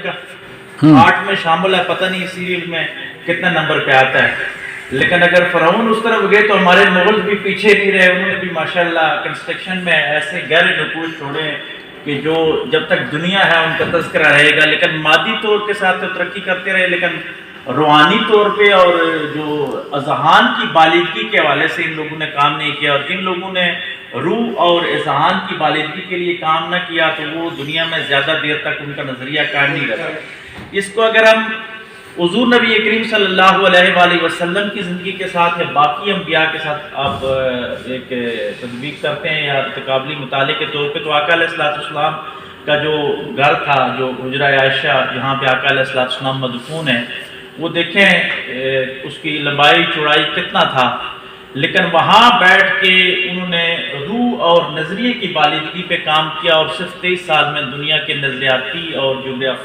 دنیا کا 8 میں شامل ہے، پتہ نہیں سیریل میں کتنا نمبر پہ آتا ہے. لیکن اگر فرعون اس طرف گئے تو ہمارے مغل بھی پیچھے نہیں رہے، انہوں نے بھی ماشاءاللہ کنسٹرکشن میں ایسے گہرے نقوش چھوڑے کہ جو جب تک دنیا ہے ان کا تذکرہ رہے گا. لیکن مادی طور کے ساتھ تو ترقی کرتے رہے، لیکن روحانی طور پہ اور جو اذہان کی بالغی کے حوالے سے ان لوگوں نے کام نہیں کیا. اور جن لوگوں نے روح اور اذہان کی بالغی کے لیے کام نہ کیا تو وہ دنیا میں زیادہ دیر تک ان کا نظریہ قائم نہیں رہا. اس کو اگر ہم حضور نبی کریم صلی اللہ علیہ وآلہ وسلم کی زندگی کے ساتھ یا باقی انبیاء کے ساتھ آپ ایک تطبیق کرتے ہیں یا تقابلی مطالعے کے طور پہ، تو آقا علیہ السلام کا جو گھر تھا، جو حجرہ عائشہ جہاں پہ آقا علیہ السلام مدفون ہے، وہ دیکھیں اس کی لمبائی چوڑائی کتنا تھا. لیکن وہاں بیٹھ کے انہوں نے روح اور نظریے کی بالغی پہ کام کیا، اور صرف 23 سال میں دنیا کے نظریاتی اور جغرافیہ